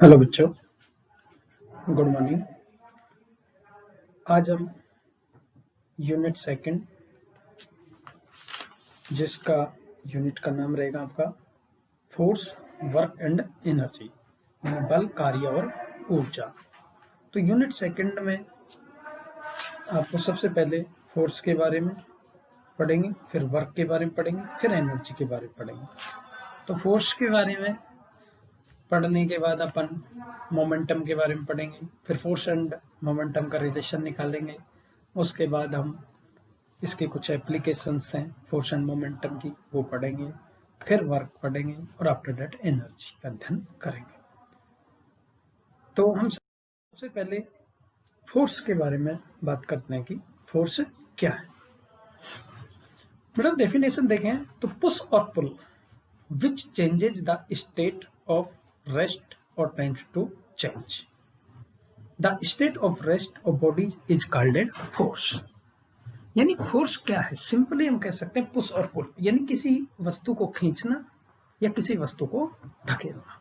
Hello बच्चों, good morning. आज हम यूनिट सेकंड, जिसका यूनिट का नाम रहेगा आपका फोर्स, वर्क एंड एनर्जी, यानी बल, कार्य और ऊर्जा। तो यूनिट सेकंड में आपको सबसे पहले फोर्स के बारे में पढ़ेंगे, फिर वर्क के बारे में पढ़ेंगे, फिर एनर्जी के बारे में पढ़ेंगे। तो फोर्स के बारे में पढ़ने के बाद अपन मोमेंटम के बारे में पढ़ेंगे, फिर फोर्स एंड मोमेंटम का रिलेशन निकालेंगे। उसके बाद हम इसके कुछ एप्लीकेशंस हैं फोर्स एंड मोमेंटम की, वो पढ़ेंगे, फिर वर्क पढ़ेंगे और आफ्टर दैट एनर्जी का अध्ययन करेंगे। तो हम सबसे पहले फोर्स के बारे में बात करते हैं कि फोर्स क्या है। मतलब डेफिनेशन देखें तो पुश और pull which changes the state of rest और tends to change the state of rest of body is called as force. यानी फोर्स क्या है, सिंपली हम कह सकते हैं पुश और पुल, यानी किसी वस्तु को खींचना या किसी वस्तु को धकेलना,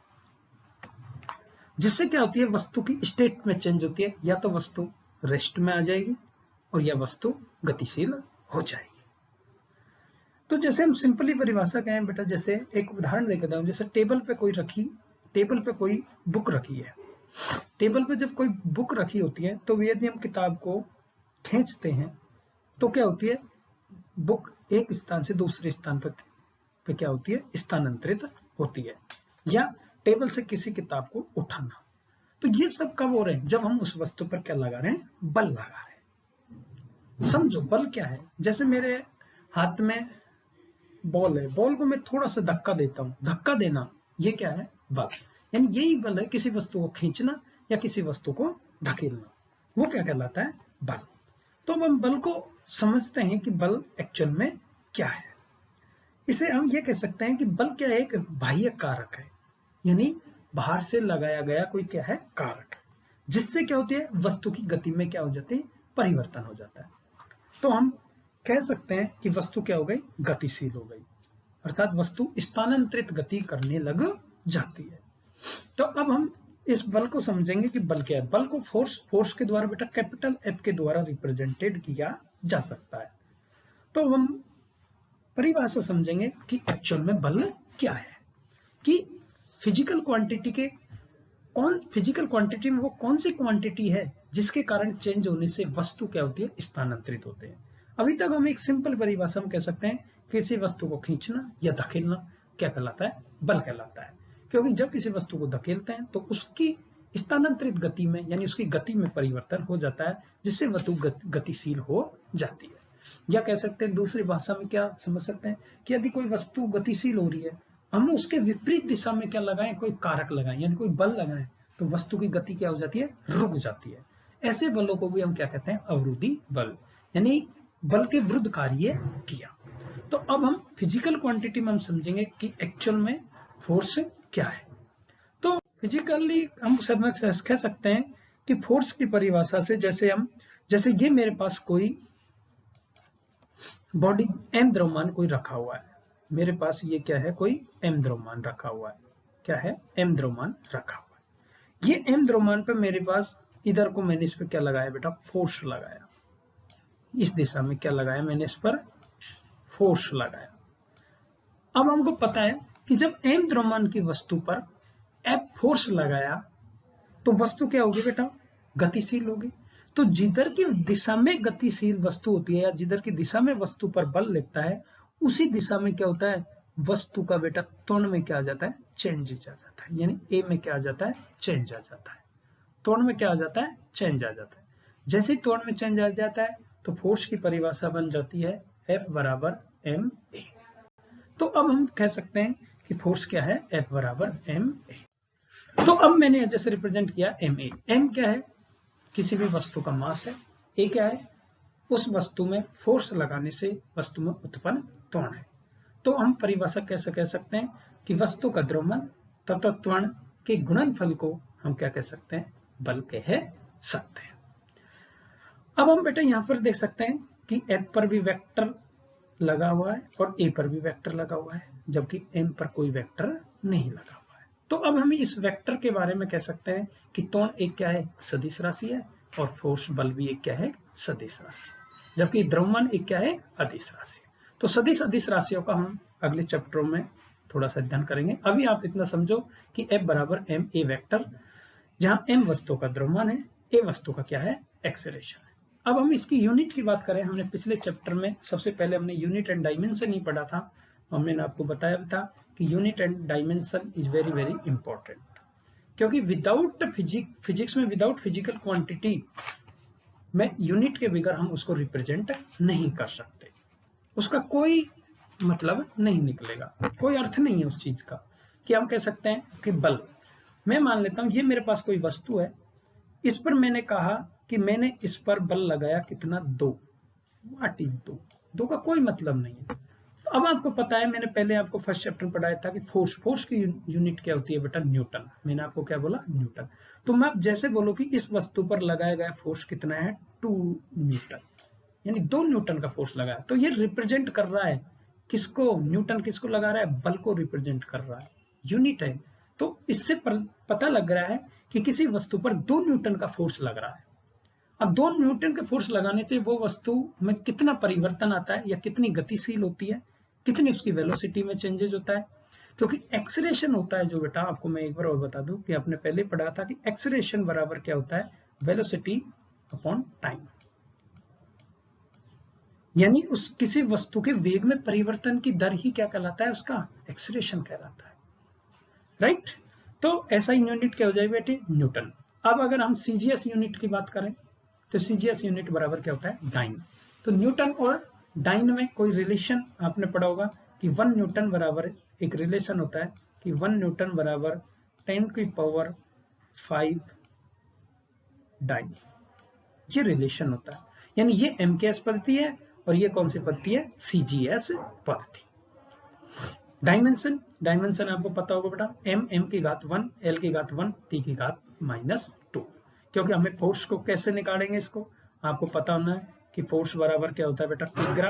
जिससे क्या होती है, वस्तु की स्टेट में चेंज होती है। या तो वस्तु रेस्ट में आ जाएगी और या वस्तु गतिशील हो जाएगी। तो जैसे हम सिंपली परिभाषा कहें बेटा, जैसे एक उदाहरण देकर दूं, जैसे टेबल पे कोई बुक रखी है। टेबल पे जब कोई बुक रखी होती है तो यदि हम किताब को खींचते हैं तो क्या होती है, बुक एक स्थान से दूसरे स्थान पर क्या होती है, स्थानांतरित होती है। या टेबल से किसी किताब को उठाना। तो ये सब कब हो रहे हैं, जब हम उस वस्तु पर क्या लगा रहे हैं, बल लगा रहे हैं। समझो बल क्या है, जैसे मेरे हाथ में बॉल है, बॉल को मैं थोड़ा सा धक्का देता हूं, धक्का देना ये क्या है, बल। यानी यही बल है किसी वस्तु को खींचना या किसी वस्तु को धकेलना, वो क्या कहलाता है, बल। तो हम बल को समझते हैं कि बल एक्चुअल में क्या है। इसे हम ये कह सकते हैं कि बल क्या है, एक बाह्य कारक है, यानी बाहर से लगाया गया कोई क्या है, कारक, जिससे क्या होती है, वस्तु की गति में क्या हो जाती है, परिवर्तन हो जाता है। तो हम कह सकते हैं कि वस्तु क्या हो गई, गतिशील हो गई, अर्थात वस्तु स्थानांतरित गति करने लग जाती है। तो अब हम इस बल को समझेंगे कि बल क्या है। बल को फोर्स के द्वारा बेटा कैपिटल एफ के द्वारा रिप्रेजेंटेड किया जा सकता है। तो हम परिभाषा समझेंगे कि एक्चुअल में बल क्या है, कि फिजिकल क्वांटिटी में वो कौन सी क्वांटिटी है जिसके कारण चेंज होने से वस्तु क्या होती है, स्थानांतरित होते हैं। अभी तक हम एक सिंपल परिभाषा में कह सकते हैं किसी वस्तु को खींचना या धकेलना क्या कहलाता है, बल कहलाता है। क्योंकि जब किसी वस्तु को धकेलते हैं तो उसकी स्थानांतरित गति में, यानी उसकी गति में परिवर्तन हो जाता है, जिससे वस्तु गतिशील हो जाती है। या कह सकते हैं दूसरी भाषा में क्या समझ सकते हैं कि यदि कोई वस्तु गतिशील हो रही है, हम उसके विपरीत दिशा में क्या लगाएं, कोई कारक लगाएं, यानी कोई बल लगाएं, तो वस्तु की गति क्या हो जाती है, रुक जाती है। ऐसे बलों को भी हम क्या कहते हैं, अवरोधी बल, यानी बल के विरुद्ध कार्य किया। तो अब हम फिजिकल क्वांटिटी में हम समझेंगे कि एक्चुअल में फोर्स क्या है। तो फिजिकली हम कह सकते हैं कि फोर्स की परिभाषा से, जैसे ये मेरे पास कोई बॉडी एम द्रव्यमान कोई रखा हुआ है, मेरे पास ये क्या है, कोई एम द्रव्यमान रखा हुआ है, क्या है, एम द्रव्यमान रखा हुआ है। ये एम द्रव्यमान पे मेरे पास इधर को मैंने इस पे क्या लगाया बेटा, फोर्स लगाया, इस दिशा में क्या लगाया, मैंने इस पर फोर्स लगाया। अब हमको पता है कि जब एम द्रव्यमान की वस्तु पर एफ फोर्स लगाया तो वस्तु क्या होगी बेटा, गतिशील होगी। तो जिधर की दिशा में गतिशील वस्तु होती है या जिधर की दिशा में वस्तु पर बल लगता है, उसी दिशा में क्या होता है, वस्तु का बेटा त्वरण में क्या आ जाता है, चेंज आ जाता है। यानी ए में क्या आ जाता है, चेंज आ जाता है, त्वरण में क्या आ जाता है, चेंज आ जाता है। जैसे ही त्वरण में चेंज आ जाता है तो फोर्स की परिभाषा बन जाती है F बराबर एम ए। तो अब हम कह सकते हैं कि फोर्स क्या है, F बराबर एम ए। तो अब मैंने जैसे रिप्रेजेंट किया एम ए। एम क्या है, किसी भी वस्तु का मास है। ए क्या है, उस वस्तु में फोर्स लगाने से वस्तु में उत्पन्न त्वरण है। तो हम परिभाषा कैसे कह सकते हैं कि वस्तु का द्रव्यमान तथा त्वरण के गुणनफल को हम क्या कह सकते हैं, बल कह सकते हैं। अब हम बेटा यहां पर देख सकते हैं कि F पर भी वेक्टर लगा हुआ है और A पर भी वेक्टर लगा हुआ है, जबकि M पर कोई वेक्टर नहीं लगा हुआ है। तो अब हम इस वेक्टर के बारे में कह सकते हैं कि त्वरण एक क्या है, सदिश राशि है, और फोर्स बल भी एक क्या है, सदिश राशि, जबकि द्रव्यमान एक क्या है, अदिश राशि। तो सदिश अदिश राशियों का हम अगले चैप्टरों में थोड़ा सा अध्ययन करेंगे। अभी आप इतना समझो कि F बराबर m a वेक्टर, जहां m वस्तु का द्रव्यमान है, a वस्तु का क्या है, एक्सेलरेशन है। अब हम इसकी यूनिट की बात करें, हमने पिछले चैप्टर में सबसे पहले हमने यूनिट एंड डायमेंशन ही पढ़ा था। हमने आपको बताया था कि unit and dimension is very very important, क्योंकि विदाउट फिजिक्स में विदाउट फिजिकल क्वांटिटी में यूनिट के बगैर हम उसको रिप्रेजेंट नहीं कर सकते, उसका कोई मतलब नहीं निकलेगा, कोई अर्थ नहीं है उस चीज का। कि हम कह सकते हैं कि बल, मैं मान लेता हूं ये मेरे पास कोई वस्तु है, इस पर मैंने कहा कि मैंने इस पर बल लगाया कितना, 2। What is 2? 2 का कोई मतलब नहीं है। अब आपको पता है, मैंने पहले आपको फर्स्ट चैप्टर पढ़ाया था कि फोर्स की यूनिट क्या होती है बेटा, न्यूटन। मैंने आपको क्या बोला, न्यूटन। तो मैं जैसे बोलो कि इस वस्तु पर लगाया गया फोर्स कितना है, 2 न्यूटन, यानी 2 न्यूटन का फोर्स लगाया। तो ये रिप्रेजेंट कर रहा है किसको, न्यूटन किसको लगा रहा है, बल को रिप्रेजेंट कर रहा है, यूनिट है। तो इससे पता लग रहा है कि किसी वस्तु पर 2 न्यूटन का फोर्स लग रहा है। अब 2 न्यूटन के फोर्स लगाने से वो वस्तु में कितना परिवर्तन आता है, या कितनी गतिशील होती है, कितनी उसकी वेलोसिटी में चेंजेस होता है। क्योंकि एक्सेलरेशन होता है जो बेटा, आपको मैं एक बार और बता दूं कि आपने पहले पढ़ा था कि एक्सेलरेशन बराबर क्या होता है, वेलोसिटी अपॉन टाइम, यानी उस किसी वस्तु के वेग में परिवर्तन की दर ही क्या कहलाता है, उसका एक्सेलरेशन कहलाता है, राइट। तो ऐसा यूनिट क्या हो जाएगा बेटे, न्यूटन। अब अगर हम सीजीएस यूनिट की बात करें तो सीजीएस यूनिट बराबर क्या होता है, डाइन। तो न्यूटन और डाइन में कोई रिलेशन आपने पढ़ा होगा कि 1 न्यूटन बराबर, एक रिलेशन होता है कि 1 न्यूटन बराबर 10 की पावर 5 डाइन, ये रिलेशन होता है। यानी ये MKS पद्धति है और ये कौन सी पद्धति है, CGS पद्धति। डायमेंशन आपको पता होगा बेटा, m की घात 1, l की घात 1, t की घात -2। क्योंकि हमें फोर्स को कैसे निकालेंगे, इसको आपको पता होना है कि फोर्स बराबर क्या होता है बेटा, किग्रा,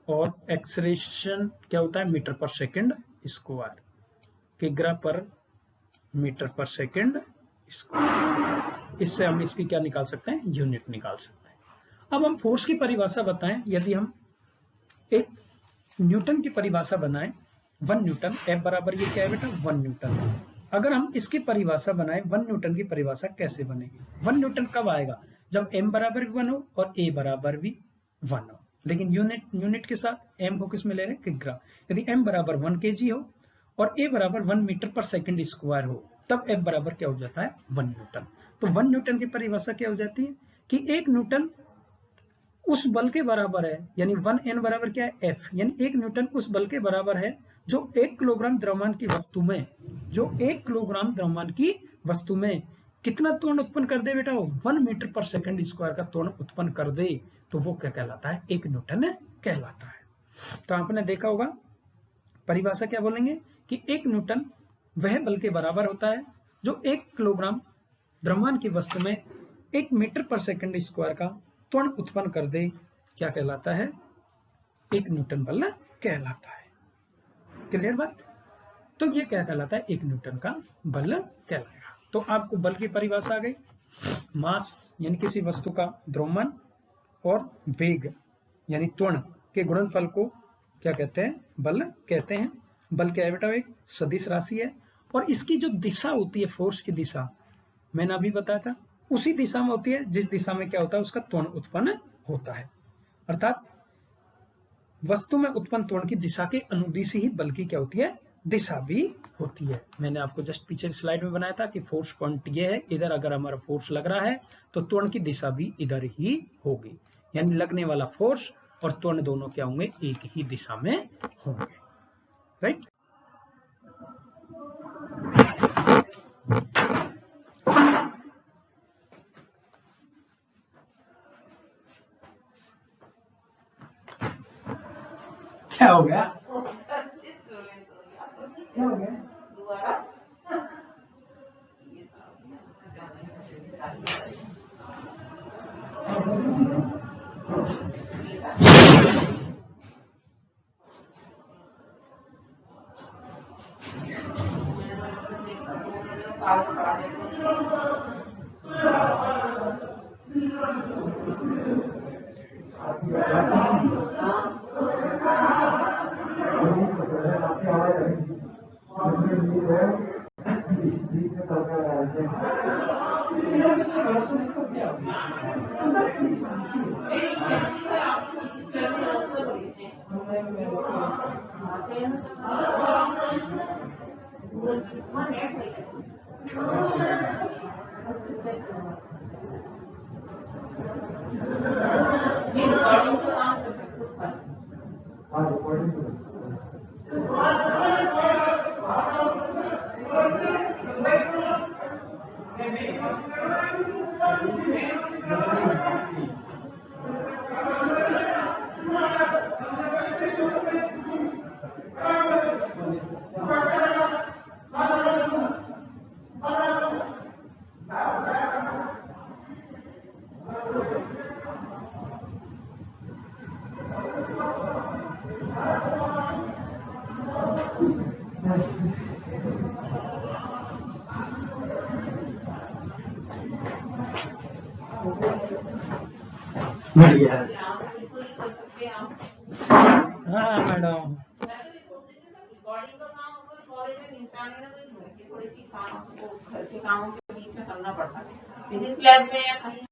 और एक्सेलरेशन क्या होता है, मीटर पर सेकंड स्क्वायर, किग्रा पर मीटर पर सेकंड स्क्वायर। इससे हम इसकी क्या निकाल सकते हैं, यूनिट निकाल सकते हैं। अब हम फोर्स की परिभाषा बताएं, यदि हम एक न्यूटन की परिभाषा बनाएं, 1 न्यूटन, F बराबर ये क्या है बेटा, 1 न्यूटन। अगर हम इसकी परिभाषा बनाएं, 1 न्यूटन की परिभाषा कैसे बनेगी, 1 न्यूटन कब आएगा, जब m बराबर भी 1 हो और a बराबर भी 1 हो। लेकिन यूनिट के साथ m को किस में ले रहे हैं, किग्रा। यदि m बराबर 1 kg हो और a बराबर 1 मीटर पर सेकंड स्क्वायर हो, तब F बराबर क्या हो जाता है, 1 न्यूटन। तो 1 न्यूटन की परिभाषा क्या हो जाती है कि 1 न्यूटन उस बल के बराबर है, यानी 1N बराबर क्या है, F, यानी 1 न्यूटन उस बल के बराबर है जो 1 किलोग्राम द्रव्यमान की वस्तु में, जो 1 किलोग्राम द्रव्यमान की वस्तु में कितना त्वरण उत्पन्न कर दे बेटा, 1 मीटर पर सेकंड स्क्वायर का त्वरण उत्पन्न कर दे, तो वो क्या कहलाता है, 1 न्यूटन कहलाता है। तो आपने देखा होगा परिभाषा क्या बोलेंगे कि 1 न्यूटन वह बल के बराबर होता है जो 1 किलोग्राम द्रव्यमान की वस्तु में 1 मीटर पर सेकंड स्क्वायर का त्वरण उत्पन्न कर दे, क्या कहलाता है, 1 न्यूटन बल कहलाता है। क्लियर बात। तो ये क्या कहलाता है, 1 न्यूटन का बल कहलाएगा। तो आपको बल की परिभाषा आ गई, मास यानी किसी वस्तु का द्रव्यमान, और वेग यानी त्वरण के गुणनफल को क्या कहते हैं, बल कहते हैं। बल क्या है बेटा, एक सदिश राशि है, और इसकी जो दिशा होती है, फोर्स की दिशा, मैंने अभी बताया था, उसी दिशा में होती है जिस दिशा में क्या होता है, उसका त्वरण उत्पन्न होता है। अर्थात वस्तु में उत्पन्न त्वरण की दिशा के अनुदिश ही बल की क्या होती है, दिशा भी होती है। मैंने आपको जस्ट पीछे स्लाइड में बनाया था कि फोर्स पॉइंट ये है, इधर अगर हमारा फोर्स लग रहा है तो त्वरण की दिशा भी इधर ही होगी, यानी लगने वाला फोर्स और त्वरण दोनों क्या होंगे, एक ही दिशा में होंगे, राइट। क्या हो गया, क्या हो गया, बढ़िया। हाँ मैडम, रिकॉर्डिंग का काम अगर कॉलेज में निपटाने ना तो थोड़ी सी काम को घर के कामों के बीच में करना पड़ता है फिजिक्स लैब में या कहीं